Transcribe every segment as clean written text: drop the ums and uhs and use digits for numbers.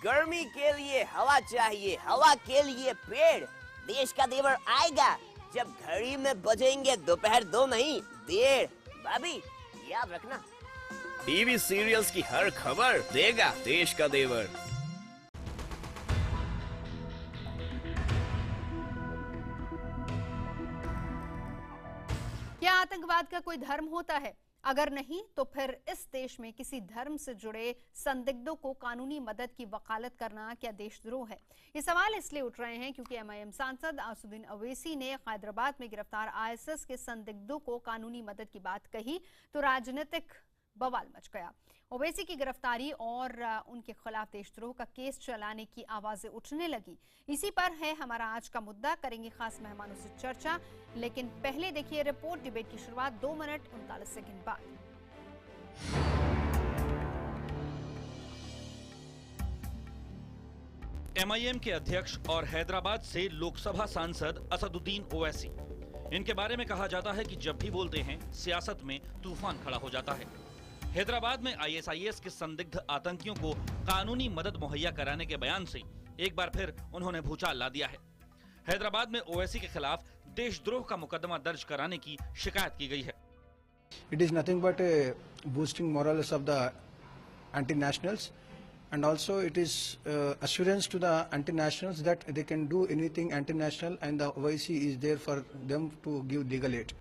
गर्मी के लिए हवा चाहिए, हवा के लिए पेड़। देश का देवर आएगा जब घड़ी में बजेंगे दोपहर 2 नहीं 1:30। भाभी याद रखना। टीवी सीरियल्स की हर खबर देगा देश का देवर। क्या आतंकवाद का कोई धर्म होता है? अगर नहीं तो फिर इस देश में किसी धर्म से जुड़े संदिग्धों को कानूनी मदद की वकालत करना क्या देशद्रोह है? ये सवाल इसलिए उठ रहे हैं क्योंकि एमआईएम सांसद असदुद्दीन ओवैसी ने हैदराबाद में गिरफ्तार आईएसआईएस के संदिग्धों को कानूनी मदद की बात कही तो राजनीतिक बवाल मच गया। ओवैसी की गिरफ्तारी और उनके खिलाफ देशद्रोह का केस चलाने की आवाजें उठने लगी। इसी पर है हमारा आज का मुद्दा। करेंगे खास मेहमानों से चर्चा, लेकिन पहले देखिए रिपोर्ट। डिबेट की शुरुआत 2 मिनट 39 सेकंड बाद। एमआईएम के अध्यक्ष और हैदराबाद से लोकसभा सांसद असदुद्दीन ओवैसी, इनके बारे में कहा जाता है कि जब भी बोलते हैं सियासत में तूफान खड़ा हो जाता है। हैदराबाद में आईएसआईएस के संदिग्ध आतंकियों को कानूनी मदद मुहैया कराने के बयान से एक बार फिर उन्होंने भूचाल ला दिया है। हैदराबाद में ओवैसी के खिलाफ देशद्रोह का मुकदमा दर्ज कराने की शिकायत की गई है। It is nothing but boosting morals of the anti-nationals, and also it is assurance to the anti-nationals that they can do anything anti-national, and the OIC is there for them to give legal aid.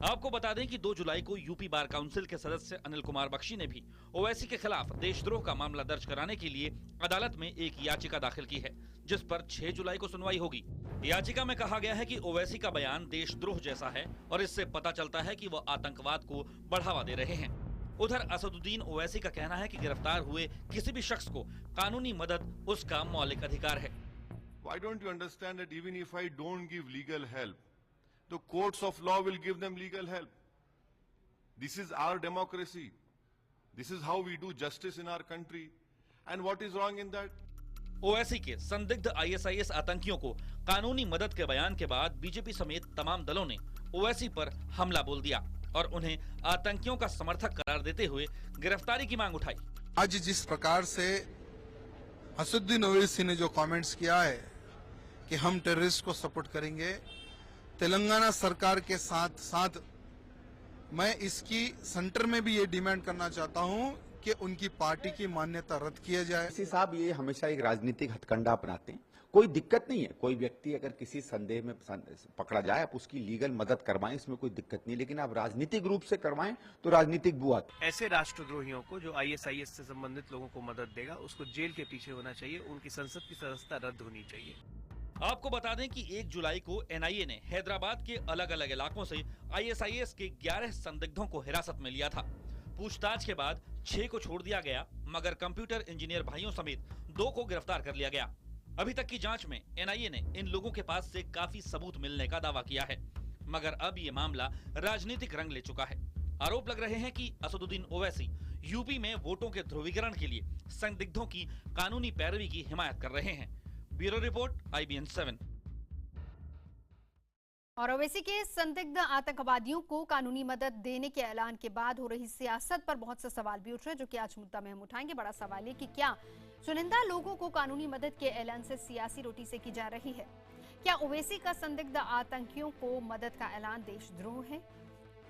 आपको बता दें कि 2 जुलाई को UP bar council के सदस्य अनिल कुमार बख्शी ने भी ओवैसी के खिलाफ देशद्रोह का मामला दर्ज कराने के लिए अदालत में एक याचिका दाखिल की है, जिस पर 6 जुलाई को सुनवाई होगी। याचिका में कहा गया है कि ओवैसी का बयान देशद्रोह जैसा है और इससे पता चलता है कि वो आतंकवाद को बढ़ावा दे रहे हैं। उधर असदुद्दीन ओवैसी का कहना है कि गिरफ्तार हुए किसी भी शख्स को कानूनी मदद उसका मौलिक अधिकार है। Why don't you understand that even if I don't give legal help, the courts of law will give them legal help? This is our democracy. This is how we do justice in our country. And what is wrong in that? Owaisi के संदिग्ध ISIS आतंकियों को कानूनी मदद के बयान के बाद बीजेपी समेत तमाम दलों ने ओवैसी पर हमला बोल दिया और उन्हें आतंकियों का समर्थक करार देते हुए गिरफ्तारी की मांग उठाई। आज जिस प्रकार से असदुद्दीन ओवैसी ने जो कमेंट्स किया है कि हम टेररिस्ट को सपोर्ट करेंगे, तेलंगाना सरकार के साथ साथ मैं इसकी सेंटर में भी ये डिमांड करना चाहता हूं कि उनकी पार्टी की मान्यता रद्द किया जाए। ओवैसी साहब ये हमेशा एक राजनीतिक हथकंडा अपनाते हैं। कोई दिक्कत नहीं है, कोई व्यक्ति अगर किसी संदेह में पकड़ा जाए आप उसकी लीगल मदद करवाएं, इसमें कोई दिक्कत नहीं, लेकिन आप राजनीतिक रूप से करवाएं तो राजनीतिक बुआ। ऐसे राष्ट्रद्रोहियों को जो आईएसआईएस से संबंधित लोगों को मदद देगा उसको जेल के पीछे होना चाहिए, उनकी संसद की सदस्यता रद्द होनी चाहिए। आपको बता दें कि 1 जुलाई को एनआईए ने हैदराबाद के अलग अलग इलाकों से आईएसआईएस के 11 संदिग्धों को हिरासत में लिया था। पूछताछ के बाद 6 को छोड़ दिया गया, मगर कंप्यूटर इंजीनियर भाइयों समेत 2 को गिरफ्तार कर लिया गया। अभी तक की जांच में एनआईए ने इन लोगों के पास से काफी सबूत मिलने का दावा किया है, मगर अब ये मामला राजनीतिक रंग ले चुका है। आरोप लग रहे हैं कि असदुद्दीन ओवैसी यूपी में वोटों के ध्रुवीकरण के लिए संदिग्धों की कानूनी पैरवी की हिमायत कर रहे हैं। Bureau report IBN 7। और ओवैसी के संदिग्ध आतंकवादियों को कानूनी मदद देने के ऐलान के बाद हो रही सियासत पर बहुत से सवाल भी उठ रहे हैं, जो कि आज मुद्दा में हम उठाएंगे। बड़ा सवाल है कि क्या चुनिंदा लोगों को कानूनी मदद के ऐलान से सियासी रोटी सेकी जा रही है? क्या ओवैसी का संदिग्ध आतंकियों को मदद का ऐलान देशद्रोह है?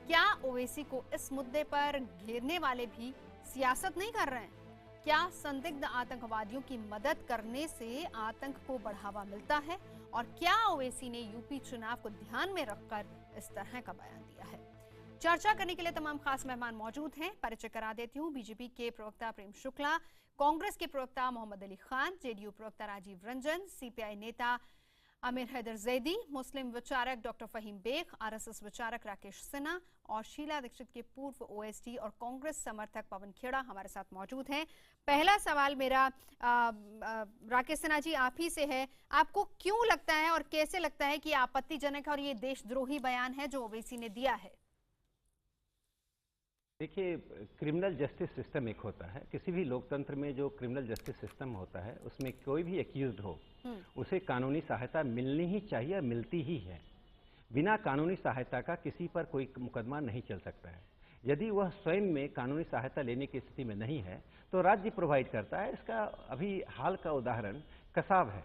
क्या ओवैसी को इस मुद्दे पर घेरने वाले भी सियासत नहीं कर रहे हैं? क्या संदिग्ध आतंकवादियों की मदद करने से आतंक को बढ़ावा मिलता है? और क्या ओवैसी ने यूपी चुनाव को ध्यान में रखकर इस तरह का बयान दिया है? चर्चा करने के लिए तमाम खास मेहमान मौजूद हैं। परिचय करा देती हूँ। बीजेपी के प्रवक्ता प्रेम शुक्ला, कांग्रेस के प्रवक्ता मोहम्मद अली खान, जेडीयू प्रवक्ता राजीव रंजन, सीपीआई नेता आमिर हैदर जैदी, मुस्लिम विचारक डॉक्टर फहीम बेग, आरएसएस विचारक राकेश सिन्हा और शीला दीक्षित के पूर्व ओएसडी और कांग्रेस समर्थक पवन खेड़ा हमारे साथ मौजूद हैं। पहला सवाल मेरा राकेश सिन्हा जी आप ही से है। आपको क्यों लगता है और कैसे लगता है कि आपत्तिजनक है और ये देशद्रोही बयान है जो ओवैसी ने दिया है? देखिए, क्रिमिनल जस्टिस सिस्टम एक होता है, किसी भी लोकतंत्र में जो क्रिमिनल जस्टिस सिस्टम होता है उसमें कोई भी एक्यूज्ड हो उसे कानूनी सहायता मिलनी ही चाहिए, मिलती ही है। बिना कानूनी सहायता का किसी पर कोई मुकदमा नहीं चल सकता है। यदि वह स्वयं में कानूनी सहायता लेने की स्थिति में नहीं है तो राज्य प्रोवाइड करता है। इसका अभी हाल का उदाहरण कसाब है।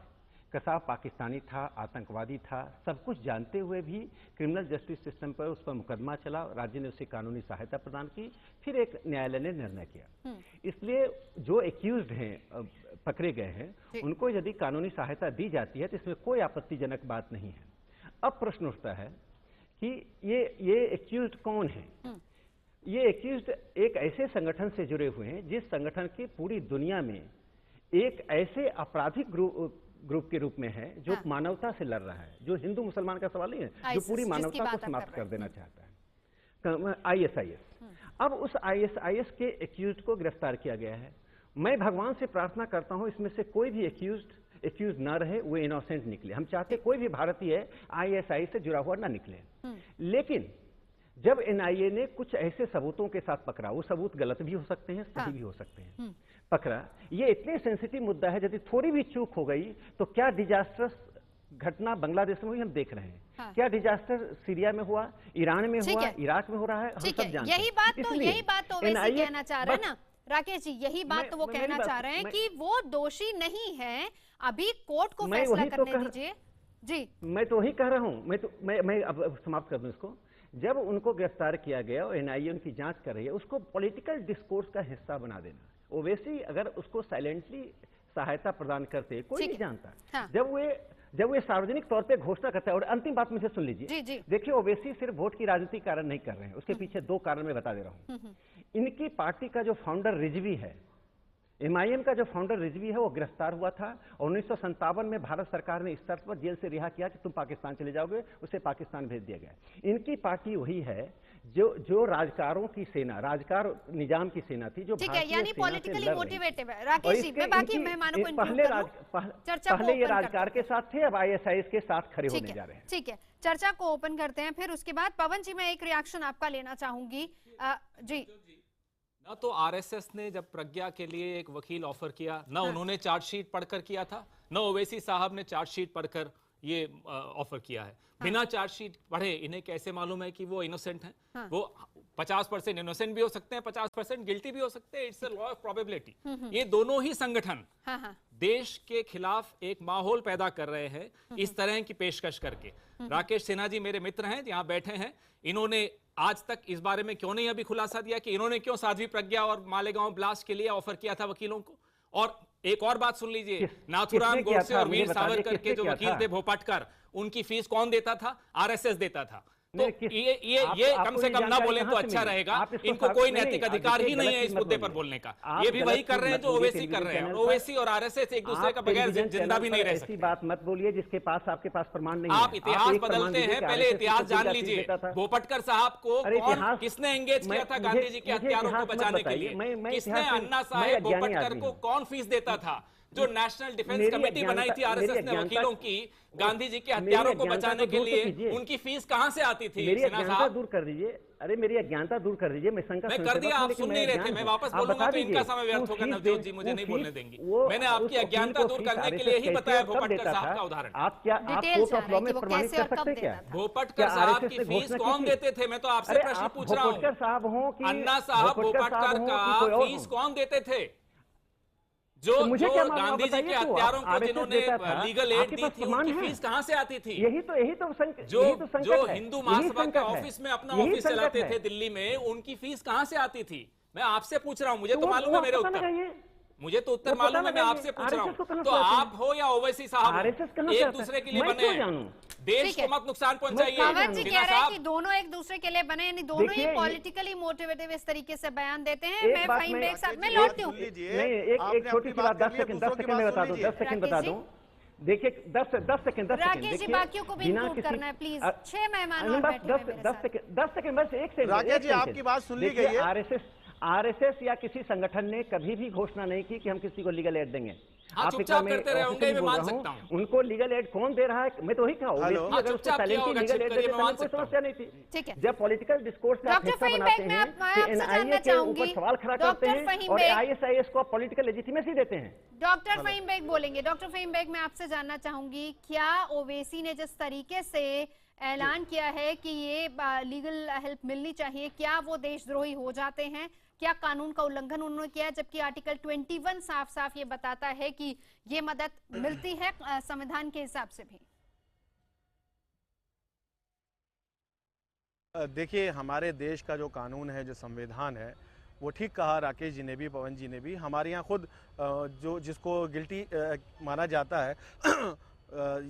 कसाब पाकिस्तानी था, आतंकवादी था, सब कुछ जानते हुए भी क्रिमिनल जस्टिस सिस्टम पर उस पर मुकदमा चला, राज्य ने उसे कानूनी सहायता प्रदान की, फिर एक न्यायालय ने निर्णय किया। इसलिए जो एक्यूज्ड हैं, पकड़े गए हैं, उनको यदि कानूनी सहायता दी जाती है तो इसमें कोई आपत्तिजनक बात नहीं है। अब प्रश्न उठता है कि ये एक्यूज्ड कौन है? ये एक्यूज्ड एक ऐसे संगठन से जुड़े हुए हैं जिस संगठन की पूरी दुनिया में एक ऐसे आपराधिक ग्रुप के रूप में है जो मानवता से लड़ रहा है, जो हिंदू मुसलमान का सवाल नहीं है, जो पूरी मानवता को समाप्त कर देना चाहता है, ISIS। अब उस ISIS के एक्यूज्ड को गिरफ्तार किया गया है। मैं भगवान से प्रार्थना करता हूं इसमें से कोई भी एक्यूज ना रहे, वो इनोसेंट निकले। हम चाहते कोई भी भारतीय ISIS से जुड़ा हुआ ना निकले। लेकिन जब NIA ने कुछ ऐसे सबूतों के साथ पकड़ा, वो सबूत गलत भी हो सकते हैं, सही भी हो सकते हैं, पकड़ा, ये इतने सेंसिटिव मुद्दा है, यदि थोड़ी भी चूक हो गई तो क्या डिजास्टर्स घटना बांग्लादेश में हुई हम देख रहे हैं। क्या डिजास्टर सीरिया में हुआ, ईरान में हुआ, इराक में हो रहा है, हम सब जानते हैं। यही बात तो वैसे कहना चाह रहे हैं ना राकेश जी, यही बात तो वो कहना चाह रहे हैं कि वो दोषी नहीं है, अभी कोर्ट को फैसला करने दीजिए। जी, मैं तो वही कह रहा हूं। मैं अब समाप्त कर दूं इसको। जब उनको गिरफ्तार किया गया और NIA उनकी जांच कर रही है, उसको पॉलिटिकल डिस्कोर्स का हिस्सा बना देना। ओवैसी अगर उसको साइलेंटली सहायता प्रदान करते, कोई नहीं जानता। जब वे सार्वजनिक तौर पे घोषणा करता है, और अंतिम बात मुझे सुन लीजिए। देखिए, ओवैसी सिर्फ वोट की राजनीति कारण नहीं कर रहे हैं, उसके पीछे दो कारण मैं बता दे रहा हूं। इनकी पार्टी का जो फाउंडर रिजवी है, MIM का जो फाउंडर रिजवी है, वो गिरफ्तार हुआ था और 1957 में भारत सरकार ने इस शर्त पर जेल से रिहा किया कि तुम पाकिस्तान चले जाओगे, उसे पाकिस्तान भेज दिया गया। इनकी पार्टी वही है जो राजकारों की सेना, राजकार निजाम की सेना थी, जो यानी पॉलिटिकली मोटिवेटेड है। राकेश जी, मैं बाकी मेहमानों को पहले ये राजकार के साथ थे, अब ISIS के साथ खड़े होने जा रहे हैं। ठीक है, चर्चा को ओपन करते हैं, फिर उसके बाद पवन जी मैं एक रिएक्शन आपका लेना चाहूंगी। जी, ना तो RSS ने जब प्रज्ञा के लिए एक वकील ऑफर किया, ना उन्होंने चार्जशीट पढ़कर किया था, ना ओवैसी साहब ने चार्जशीट पढ़कर ये ऑफर किया है। बिना चार्जशीट पढ़े इन्हें कैसे मालूम है कि वो इनोसेंट हैं? वो 50% इनोसेंट भी हो सकते हैं, 50% गिल्टी भी हो सकते हैं। It's a law of probability. ये दोनों ही संगठन देश के खिलाफ एक माहौल पैदा कर रहे हैं इस तरह की पेशकश करके। राकेश सिन्हा जी मेरे मित्र हैं, यहाँ बैठे हैं, इन्होंने आज तक इस बारे में क्यों नहीं अभी खुलासा दिया कि इन्होंने क्यों साध्वी प्रज्ञा और मालेगांव ब्लास्ट के लिए ऑफर किया था वकीलों को? और एक और बात सुन लीजिए, नाथुराम गोडसे और वीर सावरकर के जो वकील थे भोपाटकर, उनकी फीस कौन देता था? RSS देता था। तो ये कम से कम ना बोलें तो अच्छा रहेगा। इनको कोई नैतिक अधिकार ही नहीं है इस मुद्दे पर बोलने का। ये भी वही कर रहे हैं जो ओवैसी कर रहे हैं। ओवैसी और RSS एक दूसरे का बगैर जिंदा भी नहीं रह सकते। ऐसी बात मत बोलिए जिसके पास आपके पास प्रमाण नहीं। आप इतिहास बदलते हैं, पहले इतिहास जान लीजिए। भोपटकर साहब को किसने एंगेज किया था गांधी जी के हत्यारों को बचाने के लिए? किसने अन्ना साहेब भोपटकर को कौन फीस देता था? जो नेशनल डिफेंस कमेटी बनाई थी RSS ने वकीलों की, गांधी जी के हत्यारों को बचाने के लिए, उनकी फीस कहां से आती थी? मेरी अज्ञानता दूर कर दीजिए। अरे मेरी अज्ञानता दूर कर दीजिए। मैं कर दिया, आप सुन नहीं रहे थे। मैं वापस बोलूंगा तो इनका समय व्यर्थ होगा। नवजोत जी मुझे नहीं बोलने देंगी। मैंने आपकी अज्ञानता दूर करने के लिए ही बताया भोपटकर साहब का उदाहरण। आप क्या कोर्ट ऑफ लॉ में प्रमाणित कर सकते हैं क्या? भोपटकर साहब की फीस कौन देते थे? मैं तो आपसे प्रश्न पूछ रहा हूँ। अन्ना साहब भोपटकर का फीस कौन देते थे? जो गांधी जी के हत्यारों को जिन्होंने लीगल एड दी थी, उनकी फीस कहां से आती थी? यही तो जो हिंदू महासभा के ऑफिस में अपना ऑफिस चलाते थे दिल्ली में, उनकी फीस कहां से आती थी? मैं आपसे पूछ रहा हूं, मुझे तो मालूम है मेरे उत्तर, मुझे तो उत्तर मालूम है, मैं आपसे पूछ रहा हूं। तो आप हो या ओवैसी साहब एक दूसरे के लिए बने हैं, देश को मत नुकसान पहुंचाइए। पवन जी कह रहे हैं कि दोनों एक दूसरे के लिए बने, यानी दोनों ही पॉलिटिकली मोटिवेटेड इस तरीके से बयान देते हैं। मैं फाइन ब्रेक साथ में लौटती हूँ। एक छोटी सी बात, 10 सेकंड में बता दूं, 10 सेकंड बता दूं। देखिए 10 सेकंड राकेश जी, बाकियों को भी इंक्लूड करना है प्लीज। 6 मेहमान 10 सेकंड बस, एक सेकंड। राकेश जी आपकी बात सुन ली गई है। RSS या किसी संगठन ने कभी भी घोषणा नहीं की कि हम किसी को लीगल एड देंगे। आप चुपचाप करते रहे होंगे, मैं मान सकता हूं। उनको लीगल एड कौन दे रहा है? मैं तो वही कहा, अगर उसको साइलेंटली लीगल एड देते तो कोई समस्या नहीं थी। ठीक है, जब पॉलिटिकल डिस्कोर्स का हिस्सा बनाते हैं कि NIA के ऊपर सवाल खड़ा करते हैं और ISIS को पॉलिटिकल लेजिटिमेसी देते हैं। डॉक्टर फहीम बेग बोलेंगे। डॉक्टर फहीम बेग, मैं आपसे जानना चाहूंगी, क्या ओवैसी ने जिस तरीके से ऐलान किया है कि ये लीगल हेल्प मिलनी चाहिए, क्या वो देशद्रोही हो जाते हैं? क्या कानून का उल्लंघन उन्होंने किया है? जबकि आर्टिकल 21 साफ साफ ये बताता है कि ये मदद मिलती है संविधान के हिसाब से भी। देखिए, हमारे देश का जो कानून है, जो संविधान है, वो ठीक कहा राकेश जी ने भी, पवन जी ने भी। हमारे यहाँ खुद जो जिसको गिल्टी माना जाता है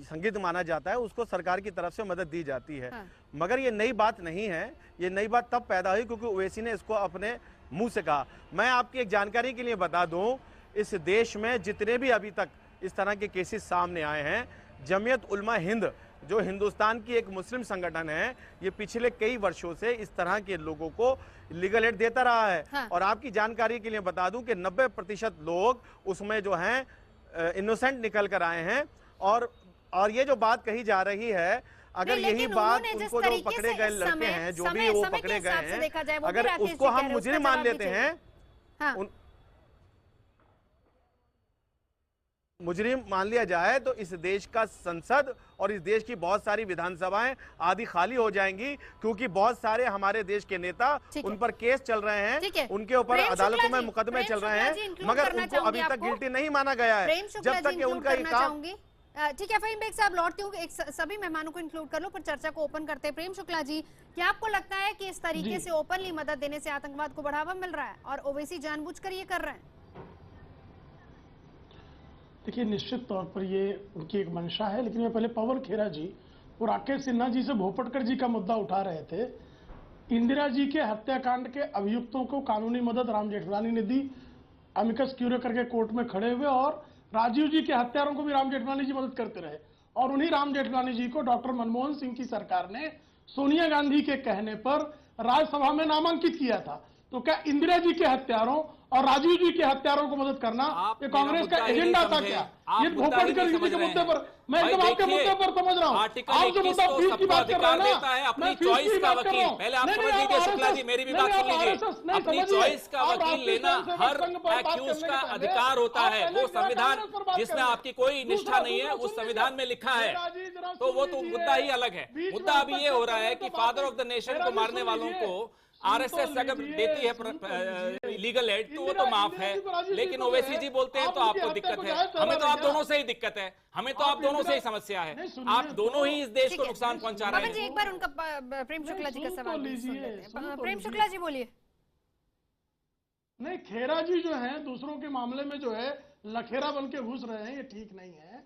संदिग्ध माना जाता है, उसको सरकार की तरफ से मदद दी जाती है। हाँ। मगर ये नई बात नहीं है, ये नई बात तब पैदा हुई क्योंकि ओवैसी ने इसको अपने मुंह से कहा। मैं आपकी एक जानकारी के लिए बता दूं, इस देश में जितने भी अभी तक इस तरह के केसेस सामने आए हैं, जमीयत उलमा हिंद जो हिंदुस्तान की एक मुस्लिम संगठन है, ये पिछले कई वर्षों से इस तरह के लोगों को लीगल एड देता रहा है। हाँ। और आपकी जानकारी के लिए बता दूं कि 90% लोग उसमें जो हैं इनोसेंट निकल कर आए हैं। और ये जो बात कही जा रही है, अगर यही बात उनको जो पकड़े गए लड़के हैं, जो भी वो पकड़े गए हैं, अगर उसको हम मुजरिम मान लेते हैं, हाँ। मुजरिम मान लिया जाए, तो इस देश का संसद और इस देश की बहुत सारी विधानसभाएं आदि खाली हो जाएंगी, क्योंकि बहुत सारे हमारे देश के नेता उन पर केस चल रहे हैं, उनके ऊपर अदालतों में मुकदमे चल रहे हैं, मगर उनको अभी तक गिल्टी नहीं माना गया है जब तक कि उनका ये काम। ठीक है, फहीम बेग साहब लौटती हूँ, सभी मेहमानों को इंक्लूड कर लो, पर चर्चा को ओपन करते हैं। प्रेम शुक्ला जी, क्या आपको लगता है कि इस तरीके से ओपनली मदद देने से आतंकवाद को बढ़ावा मिल रहा है और ओवैसी जानबूझकर ये कर रहे हैं? देखिए, निश्चित तौर पर ये उनकी एक मंशा है, लेकिन मैं पहले पवन खेरा जी और राकेश सिन्हा जी से भोपटकर जी का मुद्दा उठा रहे थे। इंदिरा जी के हत्याकांड के अभियुक्तों को कानूनी मदद राम जेठमलानी ने दी, अमिकस क्यूरे करके कोर्ट में खड़े हुए, और राजीव जी के हत्यारों को भी राम जेठमलानी जी मदद करते रहे। और उन्हीं राम जेठमलानी जी को डॉक्टर मनमोहन सिंह की सरकार ने सोनिया गांधी के कहने पर राज्यसभा में नामांकित किया था। तो क्या इंदिरा जी के हत्यारों और राजीव जी के हत्यारों को मदद करना ये कांग्रेस का एजेंडा था क्या? ये भोपटकर जी के मुद्दे पर मैं एकदम आपके मुद्दे पर समझ रहा हूँ। आप जो मुद्दा फीस की बात कर रहे हैं ना, अपनी चॉइस का वकील, पहले आप समझ लीजिए शुक्ला जी, मेरी भी बात सुन लीजिए। अपनी चॉइस का वकील लेना हर एक्यूज का अधिकार होता है। वो संविधान जिसमें आपकी कोई निष्ठा नहीं है, उस संविधान में लिखा है, तो वो तो मुद्दा ही अलग है। मुद्दा अभी ये हो रहा है कि फादर ऑफ द नेशन को मारने वालों को आरएसएस अगर देती है लीगल एड तो वो तो माफ है, लेकिन ओवैसी जी बोलते हैं तो आपको दिक्कत है। हमें तो आप दोनों से ही दिक्कत है, हमें तो आप दोनों से ही समस्या है। आप दोनों ही इस देश को नुकसान पहुंचा रहे हैं। एक बार उनका प्रेम शुक्ला जी का सवाल सुन लेते हैं। प्रेम शुक्ला जी बोलिए। नहीं, खेरा जी जो है दूसरों के मामले में जो है लखेरा बन के घुस रहे हैं, ये ठीक नहीं है।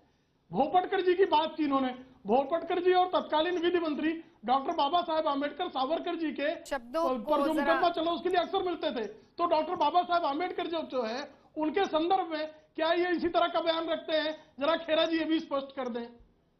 भोपटकर जी की बात की इन्होंने, भोपटकर जी और तत्कालीन विधि मंत्री डॉक्टर बाबा साहेब आम्बेडकर सावरकर जी के शब्दों पर जो मुकदमा चला उसके लिए अक्सर मिलते थे। तो डॉक्टर बाबा साहेब आम्बेडकर जो है उनके संदर्भ में क्या ये इसी तरह का बयान रखते हैं? जरा खेरा जी ये भी स्पष्ट कर दें।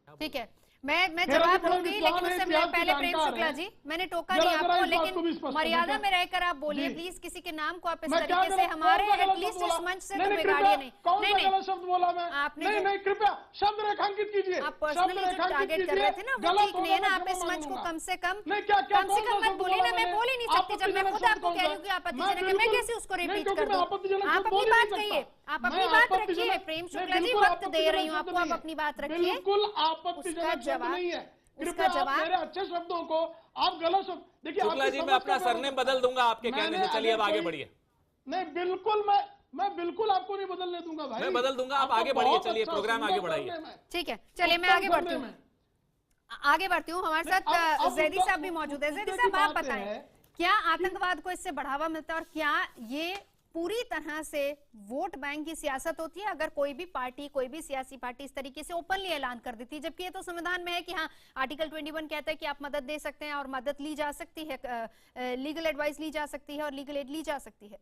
ठीक है, मैं जवाब दूंगी, लेकिन उससे पहले प्रेम शुक्ला जी, मैंने टोका नहीं आपको, लेकिन मर्यादा में रहकर आप बोलिए प्लीज। किसी के नाम को आप इस तरीके से हमारे एटलीस्ट इस मंच से तो बिगाड़िए नहीं। नहीं, शब्द बोला मैं आपने नहीं, कृपया शब्द रेखांकित कीजिए। आप पर्सनली जो टारगेट कर रहे थे ना, वो ठीक नहीं है ना। आप इस मंच को कम से कम मत बोलिए ना। मैं बोल ही नहीं सकती जब मैं खुद आपको कह रही हूँ कि आपत्तिजनक है, मैं कैसे उसको रिपीट कर दूं? आप अपनी बात कहिए, आप अपनी बात रखिए। प्रेम शुक्ला जी, वक्त दे रही हूँ आपको, आप अपनी बात रखिए। उसका जवाब मेरे अच्छे शब्दों को आप गलत शब्द देखिए। शुक्ला जी, मैं अपना सरनेम बदल दूंगा आपके कहने से। चलिए अब आगे बढ़िए। नहीं, बिल्कुल मैं बिल्कुल आपको नहीं बदलने दूंगा भाई, मैं बदल दूंगा। आप आगे बढ़िए, चलिए प्रोग्राम आगे बढ़ाइए। ठीक है, चलिए मैं आगे बढ़ती हूँ। हमारे साथ जैदी साहब भी मौजूद है। जैदी साहब, आप बताएं, क्या आतंकवाद को इससे बढ़ावा मिलता है और क्या ये पूरी तरह से वोट बैंक की सियासत होती है? अगर कोई भी पार्टी, कोई भी सियासी पार्टी इस तरीके से ओपनली ऐलान कर देती है, जबकि ये तो संविधान में है कि हाँ, आर्टिकल 21 कहता है कि आप मदद दे सकते हैं और मदद ली जा सकती है, लीगल एडवाइस ली जा सकती है और लीगल एड ली जा सकती है।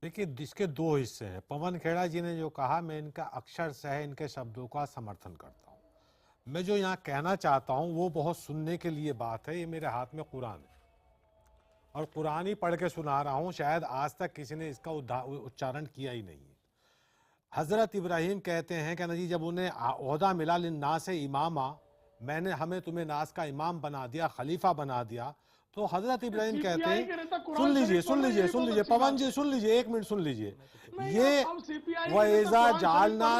देखिए, इसके दो हिस्से हैं। पवन खेड़ा जी ने जो कहा, मैं इनका अक्षरशः इनके शब्दों का समर्थन करता हूँ। मैं जो यहाँ कहना चाहता हूँ वो बहुत सुनने के लिए बात है। ये मेरे हाथ में कुरान है और कुरान ही पढ़ के सुना रहा हूँ। शायद आज तक किसी ने इसका उच्चारण किया ही नहीं है। हजरत इब्राहिम कहते हैं कि नजी, जब उन्हें ओहदा मिला लिन्नास इमामा, हमें तुम्हें नास का इमाम बना दिया, खलीफा बना दिया, तो हजरत इब्राहिम कहते हैं, सुन लीजिए पवन जी, सुन लीजिए, 1 मिनट सुन लीजिए। ये वैजा जालना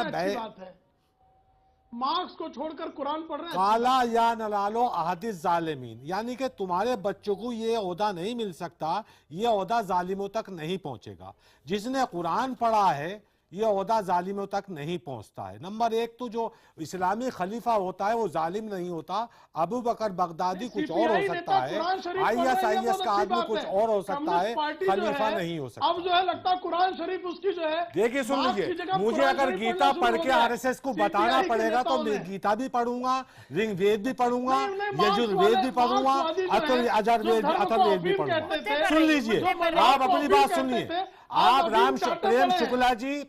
मार्क्स को छोड़कर कुरान पढ़ रहे हैं। काला या नलालो अहदिस जालिमीन, यानी कि तुम्हारे बच्चों को ये ओहदा नहीं मिल सकता, ये ओहदा जालिमों तक नहीं पहुंचेगा। जिसने कुरान पढ़ा है ये ओहदा जालिमों तक नहीं पहुंचता है। नंबर एक तो जो इस्लामी खलीफा होता है वो जालिम नहीं होता। अबू बकर बगदादी कुछ और हो सकता है, ISIS का आदमी कुछ और हो सकता है, खलीफा नहीं हो सकता। अब जो है लगता है कुरान शरीफ उसकी जो है, देखिए सुन लीजिए, मुझे अगर गीता पढ़ के RSS को बताना पड़ेगा तो मैं गीता भी पढ़ूंगा, ऋग्वेद भी पढ़ूंगा, यजुर्वेद भी पढ़ूंगा, अथर्ववेद भी पढ़ूंगा। सुन लीजिए, आप अपनी बात सुनिए। आप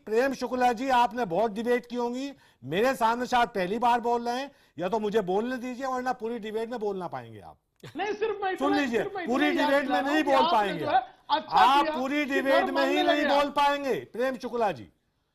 प्रेम शुक्ला जी आपने बहुत डिबेट की होंगी, मेरे सामने शायद पहली बार बोल रहे हैं, या तो मुझे बोलने दीजिए वरना पूरी डिबेट में बोल ना पाएंगे आप। नहीं, सिर्फ सुन लीजिए, पूरी डिबेट में नहीं बोल पाएंगे आप, पूरी डिबेट में ही नहीं बोल पाएंगे प्रेम शुक्ला जी।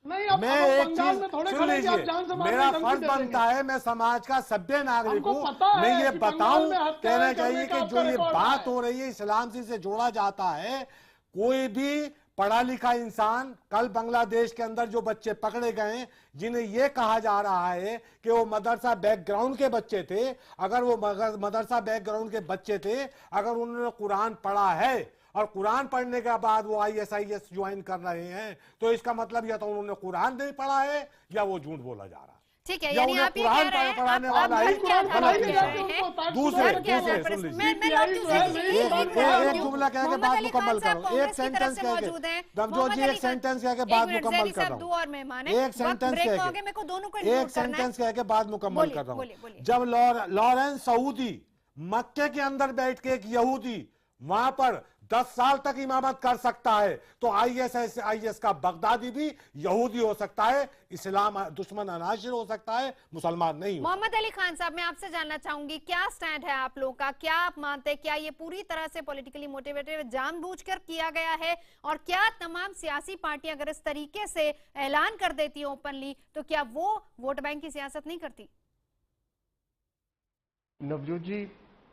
मैं एक चीज सुन लीजिए, मेरा फर्ज बनता है, मैं समाज का सभ्य नागरिक हूँ, मैं ये बताऊं, कहना चाहिए कि जो ये बात हो रही है इस्लाम से जोड़ा जाता है। कोई भी पढ़ा लिखा इंसान, कल बांग्लादेश के अंदर जो बच्चे पकड़े गए जिन्हें यह कहा जा रहा है कि वो मदरसा बैकग्राउंड के बच्चे थे, अगर वो मदरसा बैकग्राउंड के बच्चे थे, अगर उन्होंने कुरान पढ़ा है और कुरान पढ़ने के बाद वो ISIS ज्वाइन कर रहे हैं, तो इसका मतलब या तो उन्होंने कुरान नहीं पढ़ा है या वो झूठ बोला जा रहा है। ठीक है, यानी आप ये कह रहे हैं पढ़ाने वाला ही दूसरे एक जुमला कह के बात मुकम्मल करो, एक सेंटेंस कह के नवजोत जी, एक सेंटेंस कह के बात मुकम्मल कर रहा हूँ, एक सेंटेंस कह के बात मुकम्मल कर रहा हूँ। जब लॉरेंस सऊदी मक्के के अंदर बैठ के एक यहूदी वहां पर 10 साल तक इमामत कर सकता है, तो ISIS का बगदादी भी यहूदी हो सकता है, इस्लाम दुश्मन अनाशिर हो सकता है, मुसलमान नहीं। मोहम्मद अली खान साहब, मैं आपसे जानना चाहूंगी, क्या स्टैंड है आप लोगों का? क्या आप मानते हैं, क्या ये पूरी तरह से पॉलिटिकली मोटिवेटेड जानबूझकर किया गया है? और क्या तमाम सियासी पार्टियां अगर इस तरीके से ऐलान कर देती है ओपनली, तो क्या वो वोट बैंक की सियासत नहीं करती? नवजोत जी,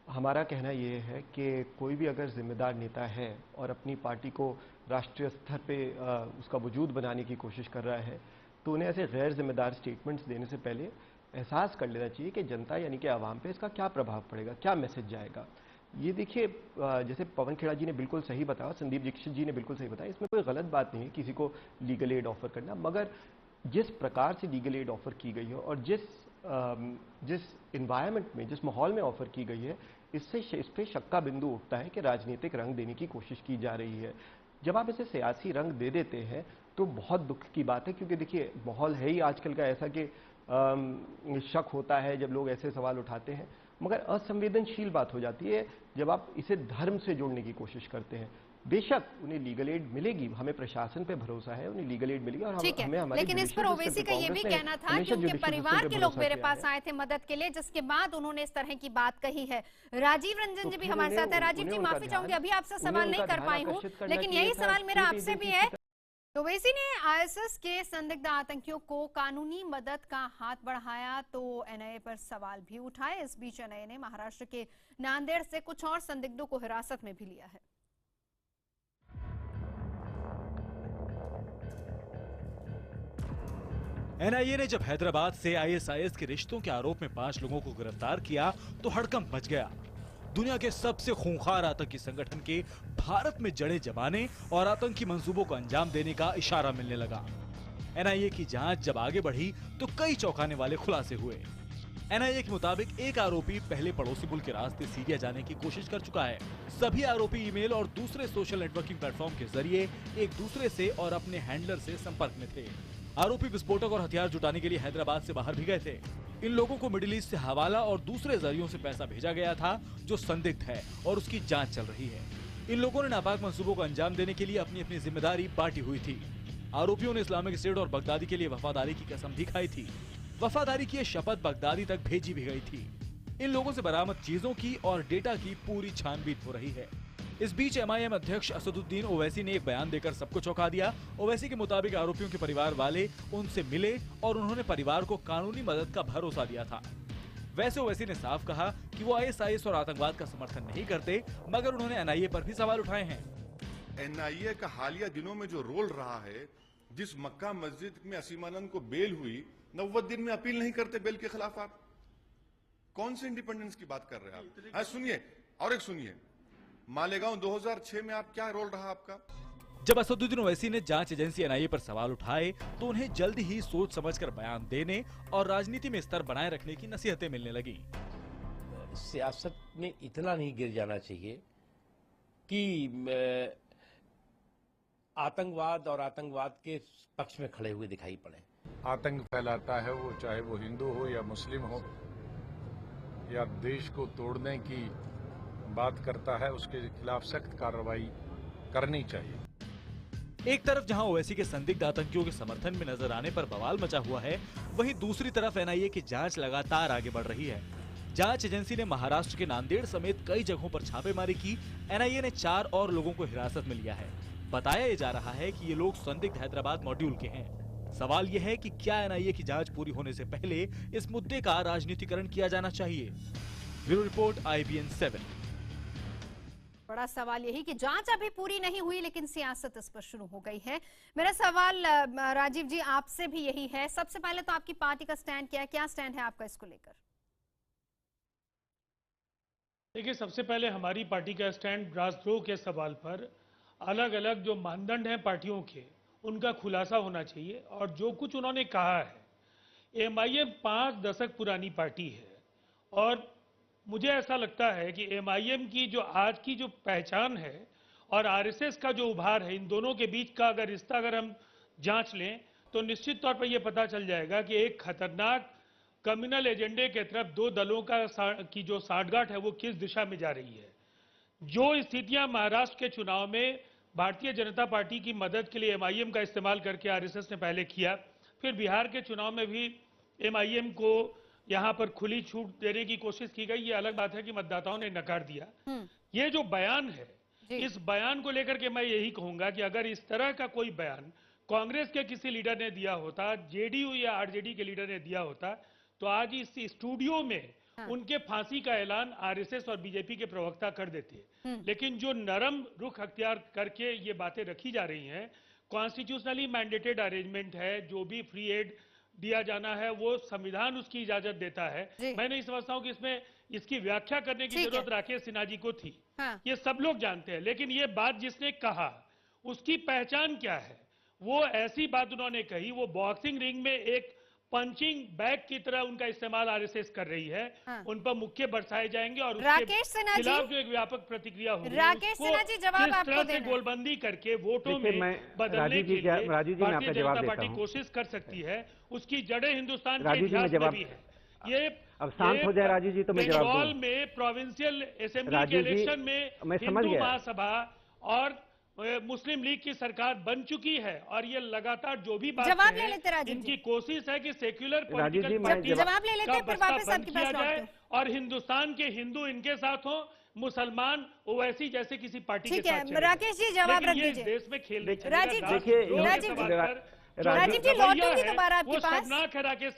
हमारा कहना ये है कि कोई भी अगर जिम्मेदार नेता है और अपनी पार्टी को राष्ट्रीय स्तर पे उसका वजूद बनाने की कोशिश कर रहा है, तो उन्हें ऐसे गैर जिम्मेदार स्टेटमेंट्स देने से पहले एहसास कर लेना चाहिए कि जनता यानी कि आवाम पे इसका क्या प्रभाव पड़ेगा, क्या मैसेज जाएगा। ये देखिए, जैसे पवन खेड़ा जी ने बिल्कुल सही बताया, संदीप दीक्षित जी ने बिल्कुल सही बताया, इसमें कोई गलत बात नहीं है किसी को लीगल एड ऑफर करना, मगर जिस प्रकार से लीगल एड ऑफर की गई है और जिस इन्वायरमेंट में, जिस माहौल में ऑफर की गई है, इस पे शक का बिंदु उठता है कि राजनीतिक रंग देने की कोशिश की जा रही है। जब आप इसे सियासी रंग दे देते हैं तो बहुत दुख की बात है, क्योंकि देखिए माहौल है ही आजकल का ऐसा कि शक होता है जब लोग ऐसे सवाल उठाते हैं, मगर असंवेदनशील बात हो जाती है जब आप इसे धर्म से जोड़ने की कोशिश करते हैं। बेशक उन्हें लीगल एड मिलेगी, हमें प्रशासन पे भरोसा है, उन्हें लीगल एड मिलेगी और हमें हमारे, लेकिन इस पर ओवैसी का ये भी कहना था कि उनके परिवार के लोग मेरे पास आए थे मदद के लिए, जिसके बाद उन्होंने इस तरह की बात कही है। राजीव रंजन जी भी हमारे साथ है। राजीव जी, माफी चाहूंगी अभी आपसे सवाल नहीं कर पाई हूँ, लेकिन यही सवाल मेरा आपसे भी है। ओवैसी ने ISIS के संदिग्ध आतंकियों को कानूनी मदद का हाथ बढ़ाया तो NIA पर सवाल भी उठाए। इस बीच NIA ने महाराष्ट्र के नांदेड़ से कुछ और संदिग्धों को हिरासत में भी लिया है। NIA ने जब हैदराबाद से ISIS के रिश्तों के आरोप में 5 लोगों को गिरफ्तार किया तो हड़कंप मच गया। दुनिया के सबसे खूंखार आतंकी संगठन के भारत में जड़े जमाने और आतंकी मंसूबों को अंजाम देने का इशारा मिलने लगा। NIA की जांच जब आगे बढ़ी तो कई चौंकाने वाले खुलासे हुए। NIA के मुताबिक एक आरोपी पहले पड़ोसी मुल्क के रास्ते सीरिया जाने की कोशिश कर चुका है। सभी आरोपी ईमेल और दूसरे सोशल नेटवर्किंग प्लेटफॉर्म के जरिए एक दूसरे से और अपने हैंडलर से संपर्क में थे। आरोपी विस्फोटक और हथियार जुटाने के लिए हैदराबाद से बाहर भी गए थे। इन लोगों को मिडिल ईस्ट से हवाला और दूसरे जरियों से पैसा भेजा गया था जो संदिग्ध है और उसकी जांच चल रही है। इन लोगों ने नापाक मंसूबों को अंजाम देने के लिए अपनी अपनी जिम्मेदारी बांटी हुई थी। आरोपियों ने इस्लामिक स्टेट और बगदादी के लिए वफादारी की कसम भी खाई थी। वफादारी की शपथ बगदादी तक भेजी भी गई थी। इन लोगों से बरामद चीजों की और डेटा की पूरी छानबीन हो रही है। इस बीच MIM अध्यक्ष असदुद्दीन ओवैसी ने एक बयान देकर सबको चौंका दिया। ओवैसी के मुताबिक आरोपियों के परिवार वाले उनसे मिले और उन्होंने परिवार को कानूनी मदद का भरोसा दिया था। वैसे ओवैसी ने साफ कहा कि वो ISIS और आतंकवाद का समर्थन नहीं करते, मगर उन्होंने NIA पर भी सवाल उठाए हैं। NIA का हालिया दिनों में जो रोल रहा है जिस मक्का मस्जिद में असीमानंद को बेल हुई 90 दिन में अपील नहीं करते बेल के खिलाफ आप? कौन से इंडिपेंडेंस की बात कर रहे हैं आप? हाँ सुनिए, और एक सुनिए, मालेगांव 2006 में आप क्या रोल रहा आपका? जब असदुद्दीन ओवैसी ने जांच एजेंसी एनआईए पर सवाल उठाए तो उन्हें जल्द ही सोच समझकर बयान देने और राजनीति में स्तर बनाए रखने की नसीहतें मिलने लगी। सियासत में इतना नहीं गिर जाना चाहिए कि आतंकवाद और आतंकवाद के पक्ष में खड़े हुए दिखाई पड़े। आतंक फैलाता है वो, चाहे वो हिंदू हो या मुस्लिम हो या देश को तोड़ने की बात करता है, उसके खिलाफ सख्त कार्रवाई करनी चाहिए। एक तरफ जहां ओवैसी के संदिग्ध आतंकियों के समर्थन में नजर आने पर बवाल मचा हुआ है, वहीं दूसरी तरफ एनआईए की जांच लगातार आगे बढ़ रही है। जांच एजेंसी ने महाराष्ट्र के नांदेड़ समेत कई जगहों पर छापेमारी की। एनआईए ने 4 और लोगों को हिरासत में लिया है। बताया ये जा रहा है कि ये लोग संदिग्ध हैदराबाद मॉड्यूल के हैं। सवाल यह है कि क्या एनआईए की जांच पूरी होने से पहले इस मुद्दे का राजनीतिकरण किया जाना चाहिए। Bureau report IBN 7। बड़ा सवाल यही कि जांच अभी पूरी नहीं हुई लेकिन सियासत इस पर शुरू हो गई है। मेरा सवाल राजीव जी आपसे भी यही है। सबसे पहले तो आपकी पार्टी का स्टैंड क्या स्टैंड है आपका इसको लेकर? देखिए, सबसे पहले हमारी पार्टी का स्टैंड राजद्रोह के सवाल पर अलग अलग जो मानदंड हैं पार्टियों के, उनका खुलासा होना चाहिए। और जो कुछ उन्होंने कहा है, MIM 5 दशक पुरानी पार्टी है और मुझे ऐसा लगता है कि MIM की जो आज की जो पहचान है और RSS का जो उभार है, इन दोनों के बीच का अगर रिश्ता अगर हम जांच लें तो निश्चित तौर पर यह पता चल जाएगा कि एक खतरनाक कम्युनल एजेंडे के तरफ दो दलों की जो साठगांठ है वो किस दिशा में जा रही है। जो स्थितियां महाराष्ट्र के चुनाव में भारतीय जनता पार्टी की मदद के लिए MIM का इस्तेमाल करके RSS ने पहले किया, फिर बिहार के चुनाव में भी MIM को यहां पर खुली छूट देने की कोशिश की गई। ये अलग बात है कि मतदाताओं ने नकार दिया। ये जो बयान है, इस बयान को लेकर के मैं यही कहूंगा कि अगर इस तरह का कोई बयान कांग्रेस के किसी लीडर ने दिया होता, JDU या RJD के लीडर ने दिया होता, तो आज इस स्टूडियो में उनके फांसी का ऐलान RSS और BJP के प्रवक्ता कर देते। लेकिन जो नरम रुख अख्तियार करके ये बातें रखी जा रही हैं, कॉन्स्टिट्यूशनली मैंडेटेड अरेंजमेंट है, जो भी फ्री एड दिया जाना है वो संविधान उसकी इजाजत देता है। मैं नहीं समझता हूं कि इसमें इसकी व्याख्या करने की जरूरत राकेश सिन्हा जी को थी। ये सब लोग जानते हैं। लेकिन ये बात जिसने कहा उसकी पहचान क्या है? वो ऐसी बात उन्होंने कही, वो बॉक्सिंग रिंग में एक पंचिंग बैग की तरह उनका इस्तेमाल RSS कर रही है। उन पर मुक्के बरसाए जाएंगे और राकेश सिन्हा जी, खिलाफ जो एक व्यापक प्रतिक्रिया होगी, राकेश सिन्हा जी जवाब आपको देना है। गोलबंदी करके वोटों में बदलने के लिए भारतीय जनता पार्टी कोशिश कर सकती है। उसकी जड़ें हिंदुस्तान के इतिहास में भी है। ये अब शांत हो जाए राजीव जी तो मैं जवाब बंगाल में प्रोविंशियल असेंबली के इलेक्शन में हिंदू महासभा और मुस्लिम लीग की सरकार बन चुकी है और ये लगातार जो भी बात जवाब ले लेते राजीव इनकी कोशिश है कि सेक्युलर पॉलिटिकल पार्टी जवाब ले लेते हैं, फिर वापस आपके पास जाए और हिंदुस्तान के हिंदू इनके साथ हो, मुसलमान ओवैसी जैसे किसी पार्टी के साथ। ठीक है राकेश जी जवाब रख दीजिए। देश में खेल राजीव जी लौटूंगी दोबारा आपके पास।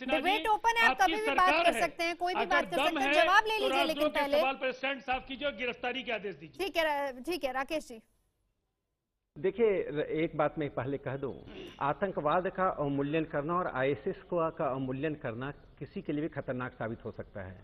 डिबेट ओपन है, आप कभी भी बात कर सकते हैं, कोई भी बात कर सकते हैं। जवाब ले लीजिए लेकिन पहले सवाल पर स्टैंड साफ कीजिए और गिरफ्तारी के आदेश दीजिए। ठीक है राकेश जी। देखिए, एक बात मैं पहले कह दूं, आतंकवाद का अवमूल्यन करना और ISIS का अवमूल्यन करना किसी के लिए भी खतरनाक साबित हो सकता है।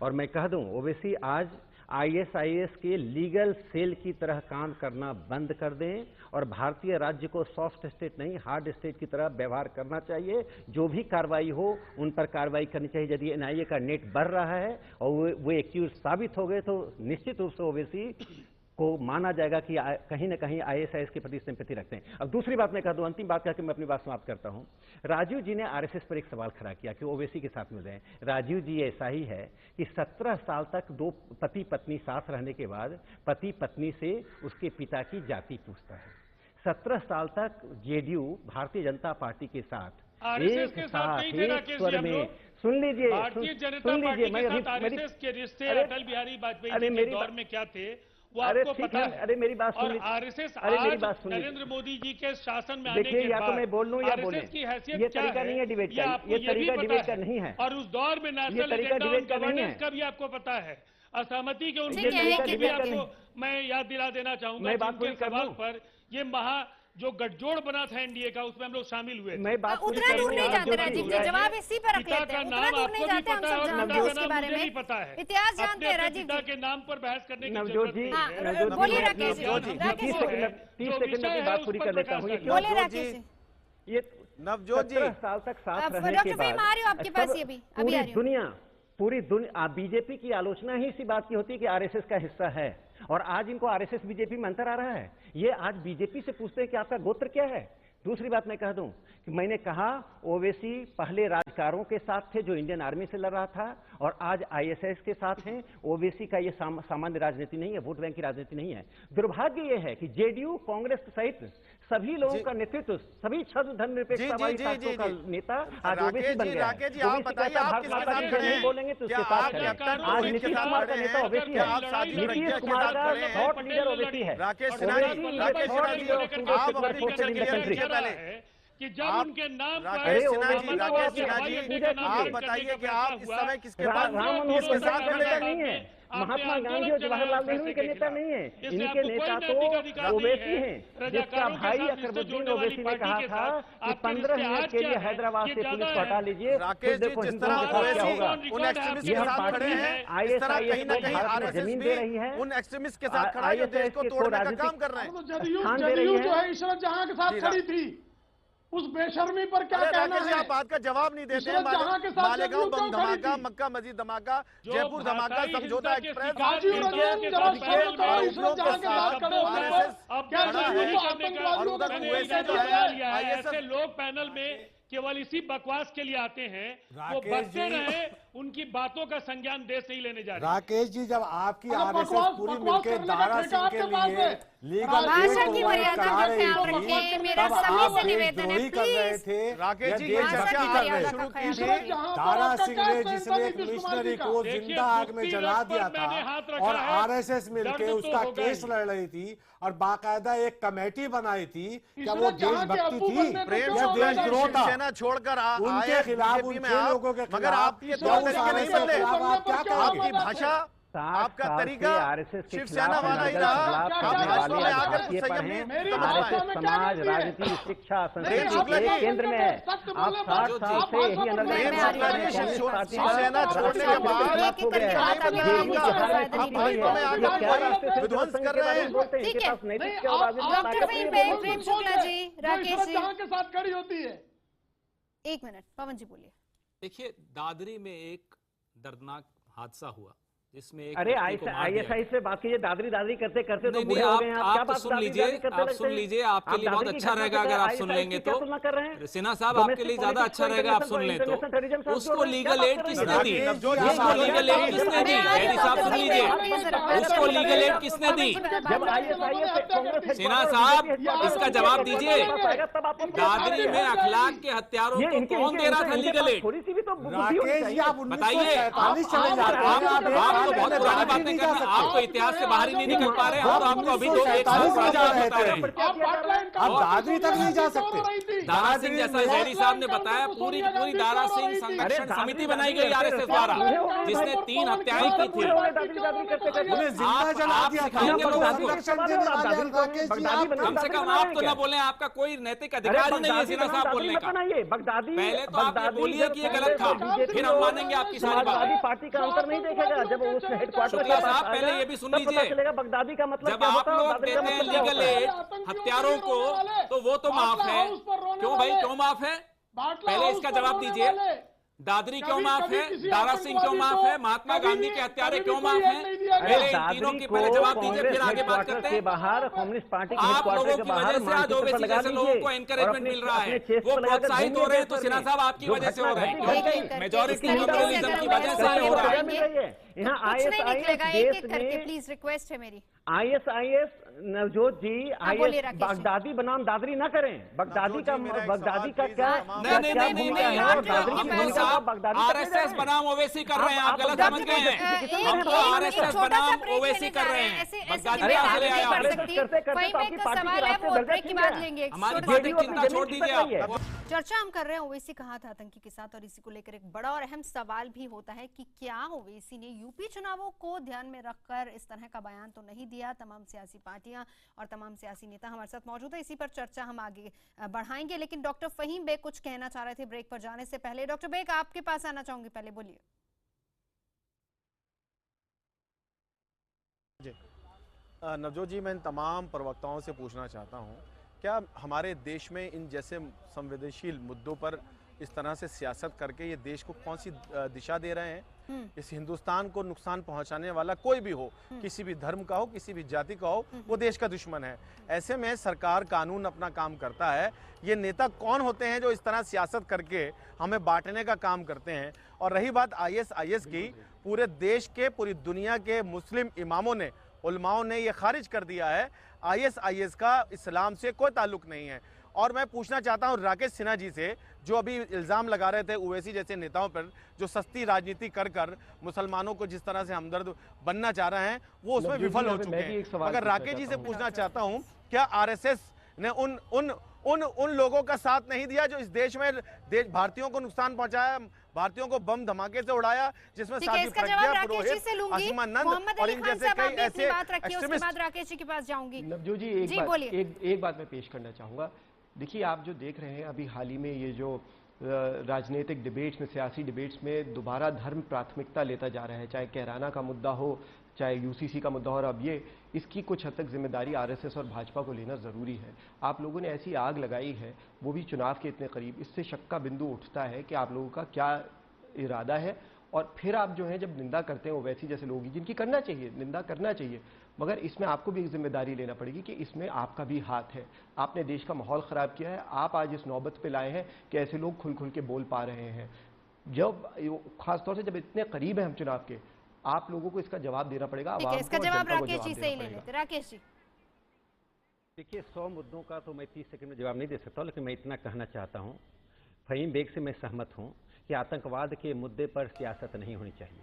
और मैं कह दूं, ओवैसी आज ISIS के लीगल सेल की तरह काम करना बंद कर दें और भारतीय राज्य को सॉफ्ट स्टेट नहीं हार्ड स्टेट की तरह व्यवहार करना चाहिए। जो भी कार्रवाई हो उन पर कार्रवाई करनी चाहिए। यदि NIA का नेट बढ़ रहा है और वो एक्यूज साबित हो गए तो निश्चित रूप से ओवैसी को माना जाएगा कि कहीं ना कहीं ISIS के प्रति सिंपैथी रखते हैं। अब दूसरी बात मैं कह दूं, अंतिम बात करके मैं अपनी बात समाप्त करता हूं। राजीव जी ने RSS पर एक सवाल खड़ा किया कि ओवैसी के साथ मिल रहे हैं। राजीव जी ऐसा ही है कि 17 साल तक दो पति पत्नी साथ रहने के बाद पति पत्नी से उसके पिता की जाति पूछता है। 17 साल तक JDU भारतीय जनता पार्टी के साथ एक साथ एक स्वर में सुन लीजिए, भारतीय जनता पार्टी के साथ RSS के रिश्ते अटल बिहारी वाजपेयी के दौर में क्या थे वो आपको पता है। अरे मेरी बात सुनिए। और RSS आज नरेंद्र मोदी जी के शासन में आने के बाद, या तो मैं बोल लूं या बोले, की हैसियत ये तरीका नहीं है डिबेट का, ये तरीका डिबेट का नहीं है। और उस दौर में नेशनल एजेंडा ऑन गवर्नेंस का भी आपको पता है। असहमति के उनके भी आपको मैं याद दिला देना चाहूंगा। उनके सवाल पर ये जो गठजोड़ बना था एनडीए का, उसमें हम लोग शामिल हुए। मैं बात उतना दूर नहीं जाते राजीव जी, जवाब इसी पर रख लेते हैं, उतना दूर नहीं जाते, हम सब जानते हैं उसके बारे में, पता है, इतिहास जानते हैं राजीव जी के नाम पर बहस करने की नवजोत जी, बोलिए राकेश जी, 30 सेकंड में बात पूरी कर लेता हूँ। बोलिए राकेश जी। ये नवजोत जी 17 साल तक साथ रहने के बाद आपके पास ये भी पूरी दुनिया बीजेपी की आलोचना ही इसी बात की होती है कि आरएसएस का हिस्सा है, और आज इनको आरएसएस बीजेपी में अंतर आ रहा है। ये आज बीजेपी से पूछते हैं कि आपका गोत्र क्या है। दूसरी बात मैं कह दूं कि मैंने कहा ओवैसी पहले राजकारों के साथ थे जो इंडियन आर्मी से लड़ रहा था, और आज आईएसआईएस के साथ हैं। ओवैसी का ये सामान्य राजनीति नहीं है, वोट बैंक की राजनीति नहीं है। दुर्भाग्य ये है कि जेडीयू, कांग्रेस सहित सभी लोगों का नेतृत्व, सभी छद्म धर्मनिरपेक्षतावादी ताकतों का नेता आज ओवैसी बन गया है। भारत माता की जय नहीं बोलेंगे तो उसके साथ खड़े। आज नीतीश कुमार का नेता ओवैसी है, नीतीश कुमार का थॉट लीडर ओवैसी है। कि जब उनके नाम पर आप बताइए कि आप इस समय किसके साथ नहीं है। महात्मा गांधी और जवाहरलाल नेहरू के नेता नहीं है, इनके नेता तो ओवैसी हैं, जिसका भाई अकबरुद्दीन ओवैसी ने कहा था कि 15 मिनट के लिए हैदराबाद से पुलिस को हटा लीजिए, देखो हिंदुओं के साथ क्या होगा। यह पार्टी आईएसआईएस को भारत में जमीन दे रही है, उन एक्सट्रीमिस्ट के साथ खड़ा है जो देश को तोड़ने का काम कर रहे हैं, स्थान दे रही है। इशरत जहां के साथ खड़ी थी, उस बेशर्मी पर क्या कहना है? आप बात का जवाब नहीं देते हैं। मालेगांव बम धमाका, मक्का मस्जिद धमाका, जयपुर धमाका, समझौता एक्सप्रेस, ऐसे लोग पैनल में केवल इसी बकवास के लिए आते हैं, वो बचते रहे, उनकी बातों का संज्ञान देश नहीं लेने जा रहे। राकेश जी, जब आपकी आरएसएस पूरी मिलकर दारा सिंह के लिए लीगल भाषा की मर्यादा का ख्याल रखें, मेरा सभी से निवेदन है प्लीज। राकेश जी दारा सिंह ने जिसने एक मिशनरी को जिंदा आग में जला दिया था और आरएसएस मिलकर उसका केस लड़ रही थी और बाकायदा एक कमेटी बनाई थी, क्या वो देशभक्ति थी या देशद्रोह था? छोड़कर उनके खिलाफ उन लोगों के मगर आप ये नहीं बदले, आपकी भाषा, आपका तरीका शिवसेना वाला ही रहा। आप में आकर कुछ संयम नहीं। समाज, राजनीति, शिक्षा, संस्कृति केंद्र में है। आप 60 साल से यही शिवसेना छोड़ने के बाद विध्वंस कर रहे हैं। जहां के साथ खड़ी होती है। एक मिनट, पवन जी बोलिए। देखिए, दादरी में एक दर्दनाक हादसा हुआ जिसमें अरे आईएसआई से बात कीजिए, दादरी करते करते तो बुरे हो गए हैं। आप सुन लीजिए, आपके लिए बहुत अच्छा रहेगा अगर आप सुन लेंगे तो। सिन्हा साहब, आपके लिए ज्यादा अच्छा रहेगा आप सुन लें तो। उसको लीगल एड किसने दी? उसको लीगल एड किसने दी? एडी साहब सुन लीजिए, उसको लीगल एड किसने दी? सिन्हा साहब, इसका जवाब दीजिए। दादरी में अखलाक के हत्यारों को कौन दे रहा था लीगल एड? बताइए। आप तो बहुत पुरानी बातें कर रहे हैं, आप तो इतिहास से बाहर ही नहीं निकल पा रहे हैं और आपको अभी तो एक साल बता रहे हैं। आप दादरी तक नहीं जा सकते। दारा सिंह जैसा जैदी साहब ने बताया, पूरी की पूरी दारा सिंह संरक्षण समिति बनाई गई आरएसएस द्वारा, जिसने 3 हत्याएं की थी। आप सिखाएंगे कम से कम आप तो ना बोले, आपका कोई नैतिक अधिकार ही नहीं है सिन्हा साहब बोलने का। पहले तो आप ये बोलिए कि ये गलत था, फिर हम मानेंगे आपकी सारी बात। पार्टी का अंतर नहीं देखेगा जब उस हेडक्वार्टर के साथ पहले ये भी सुन लीजिए, बगदादी का मतलब जब आप लोग देते हैं लीगल एड हत्यारों को तो वो तो माफ है। क्यों भाई, क्यों माफ है? पहले इसका जवाब दीजिए। दादरी क्यों माफ है? दारा सिंह क्यों माफ है? महात्मा गांधी के हत्यारे क्यों माफ हैं? पहले इन तीनों की पहले जवाब दीजिए, फिर आगे बात करते हैं। बाहर कम्युनिस्ट पार्टी आप लोगों की वजह से आज ओवैसी जैसे लोगों को एनकरेजमेंट मिल रहा है, वो प्रोत्साहित हो रहे हैं, तो सिन्हा साहब आपकी वजह से हो रहे हैं। मेजोरिटी लिबरलिज्म की वजह से हो रहा है। यहाँ आईएसआईएस प्लीज रिक्वेस्ट है मेरी। आईएसआईएस नवजोत जी, बगदादी बनाम दादरी ना करें। बगदादी का क्या आरएसएस बनाम ओवैसी कर रहे हैं, आप गलत समझ गए हैं। हम तो आरएसएस बनाम ओवैसी कर रहे हैं। बगदादी कहाँ से ले आए आप? हमारी चिंता छोड़ दीजिए आप। चर्चा हम कर रहे हैं ओवैसी कहा था आतंकी के साथ, और इसी को लेकर एक बड़ा और अहम सवाल भी होता है कि क्या ओवैसी ने यूपी चुनावों को ध्यान में रखकर इस तरह का बयान तो नहीं दिया। तमाम सियासी पार्टियां और तमाम सियासी नेता हमारे साथ मौजूद है, इसी पर चर्चा हम आगे बढ़ाएंगे। लेकिन डॉक्टर फहीम बेग कुछ कहना चाह रहे थे ब्रेक पर जाने से पहले। डॉक्टर बेग, आपके पास आना चाहूंगी, पहले बोलिए। नवजोत जी, मैं इन तमाम प्रवक्ताओं से पूछना चाहता हूं, क्या हमारे देश में इन जैसे संवेदनशील मुद्दों पर इस तरह से सियासत करके ये देश को कौन सी दिशा दे रहे हैं? इस हिंदुस्तान को नुकसान पहुंचाने वाला कोई भी हो, किसी भी धर्म का हो, किसी भी जाति का हो, वो देश का दुश्मन है। ऐसे में सरकार कानून अपना काम करता है, ये नेता कौन होते हैं जो इस तरह सियासत करके हमें बांटने का काम करते हैं? और रही बात ISIS की, पूरे देश के, पूरी दुनिया के मुस्लिम इमामों ने, उलमाओं ने ये खारिज कर दिया है, ISIS का इस्लाम से कोई ताल्लुक नहीं है। और मैं पूछना चाहता हूं राकेश सिन्हा जी से, जो अभी इल्ज़ाम लगा रहे थे ओवैसी जैसे नेताओं पर, जो सस्ती राजनीति कर कर मुसलमानों को जिस तरह से हमदर्द बनना चाह रहे हैं, वो उसमें विफल हो चुके हैं। मगर राकेश जी से पूछना चाहता हूं, क्या RSS ने उन लोगों का साथ नहीं दिया जो इस देश में भारतीयों को नुकसान पहुंचाया, भारतीयों को बम धमाके से उड़ाया, जिसमें साथी प्रज्ञा पुरोहित, असीमानंद और इन जैसे कई ऐसे एक्सट्रीमिस्ट। राकेश जी के पास जाऊंगी। नवजोत जी, एक बात मैं पेश करना चाहूंगा। देखिए, आप जो देख रहे हैं अभी हाल ही में ये जो राजनीतिक डिबेट्स में, सियासी डिबेट्स में दोबारा धर्म प्राथमिकता लेता जा रहा है, चाहे कैराना का मुद्दा हो, चाहे UCC का मुद्दा हो, और अब ये, इसकी कुछ हद तक जिम्मेदारी RSS और भाजपा को लेना ज़रूरी है। आप लोगों ने ऐसी आग लगाई है, वो भी चुनाव के इतने करीब, इससे शक का बिंदु उठता है कि आप लोगों का क्या इरादा है। और फिर आप जो है जब निंदा करते हैं ओवैसी जैसे लोग, जिनकी करना चाहिए, निंदा करना चाहिए, मगर इसमें आपको भी एक जिम्मेदारी लेना पड़ेगी कि इसमें आपका भी हाथ है। आपने देश का माहौल ख़राब किया है, आप आज इस नौबत पे लाए हैं कि ऐसे लोग खुल खुल के बोल पा रहे हैं। जब खासतौर से जब इतने करीब है हम चुनाव के, आप लोगों को इसका जवाब देना पड़ेगा। इसका जवाब राकेश जी से ही ले लेते। राकेश जी, देखिए, 100 मुद्दों का तो मैं 30 सेकंड में जवाब नहीं दे सकता, लेकिन मैं इतना कहना चाहता हूँ, फहीम बेग से मैं सहमत हूँ कि आतंकवाद के मुद्दे पर सियासत नहीं होनी चाहिए।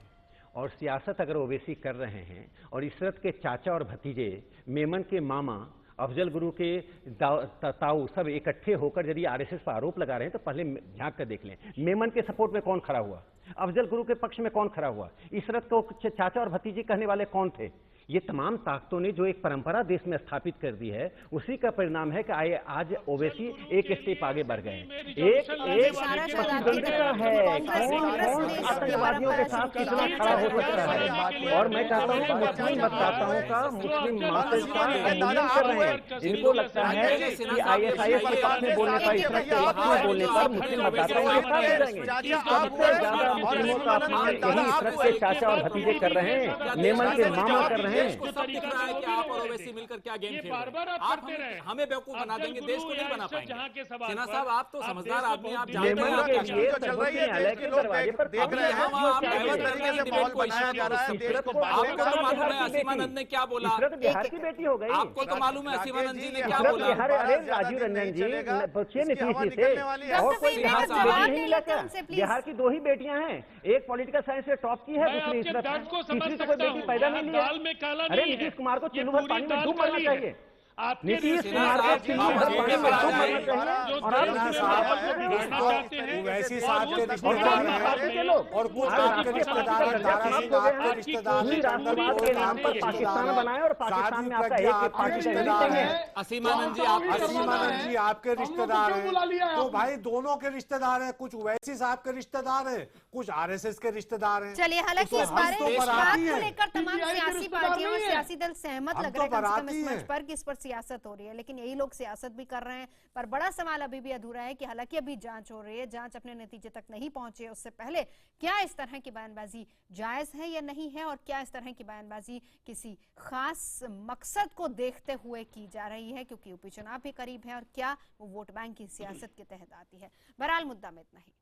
और सियासत अगर ओवैसी कर रहे हैं, और इशरत के चाचा और भतीजे, मेमन के मामा, अफजल गुरु के ताऊ सब इकट्ठे होकर यदि RSS पर आरोप लगा रहे हैं, तो पहले झांक कर देख लें, मेमन के सपोर्ट में कौन खड़ा हुआ, अफजल गुरु के पक्ष में कौन खड़ा हुआ, इशरत को चाचा और भतीजे कहने वाले कौन थे। ये तमाम ताकतों ने जो एक परंपरा देश में स्थापित कर दी है, उसी का परिणाम है कि आज ओवैसी एक स्टेप आगे बढ़ गए। एक प्रतिद्वंदिता है, कौन आतंकवादियों के साथ कितना खड़ा हो सकता है। और मैं चाहता हूँ मुस्लिम मतदाताओं का, मुस्लिम मासेज का उन्मूलन कर रहे हैं। इनको लगता है कि ISIS के पक्ष में बोलने पर, इशरत के पक्ष में बोलने पर मुस्लिम मतदाताओं के साथ हो जाएंगे। सबसे ज्यादा मुस्लिमों का अपमान यही इशरत के चाचा और भतीजे कर रहे हैं, मेमन के मामा कर रहे हैं। इसको सब दिख रहा है कि आप और ओवैसी मिलकर क्या गेम खेल रहे हैं। आप हमें बेवकूफ बना देंगे, देश को नहीं बना पाएंगे। सिन्हा साहब, आप तो समझदार आदमी, आप जानते हैं क्या चल रही है कि लोग देख रहे हैं, किस तरीके से माहौल बनाया जा रहा है देश को। आपको तो मालूम है असीमानंद ने क्या बोला, बिहार की बेटी हो गई। आपको तो मालूम है असीमानंद जी ने क्या बोला। अरे राजीव रंजन जी, पूछिए नीतीश से, और कोई बिहार की बेटी नहीं मिला क्या? बिहार की 2 ही बेटियां हैं, एक पॉलिटिकल साइंस से टॉप की है, दूसरी इशरत है, तीसरी तो कोई बेटी पैदा नहीं लिया। अरे नीतीश कुमार को चिल्लू भर पानी में डूब मरना चाहिए। नीतीश कुमार को चिल्लू भर पानी में डूब मरना चाहिए। और ओवैसी साहब के रिश्तेदार और कुछ आपके रिश्तेदार राष्ट्रवाद के नाम पर पाकिस्तान बनाए, और पाकिस्तान में आपका एक पाकिस्तान। असीमानंद जी आपके रिश्तेदार हैं, तो भाई दोनों के रिश्तेदार हैं, कुछ ओवैसी साहब के रिश्तेदार हैं, कुछ RSS के रिश्तेदार हैं। चलिए, हालांकि इस बात को लेकर तमाम सियासी पार्टियां और सियासी दल सहमत लग रहे हैं इस मंच पर कि इस पर सियासत हो रही है, लेकिन यही लोग सियासत भी कर रहे हैं। पर बड़ा सवाल अभी भी अधूरा है कि हालांकि अभी जांच हो रही है, जांच अपने नतीजे तक नहीं पहुंचे, उससे पहले क्या इस तरह की बयानबाजी जायज है या नहीं है, और क्या इस तरह की बयानबाजी किसी खास मकसद को देखते हुए की जा रही है, क्योंकि यूपी चुनाव भी करीब है, और क्या वो वोट बैंक की सियासत के तहत आती है। बहरहाल मुद्दा में इतना ही।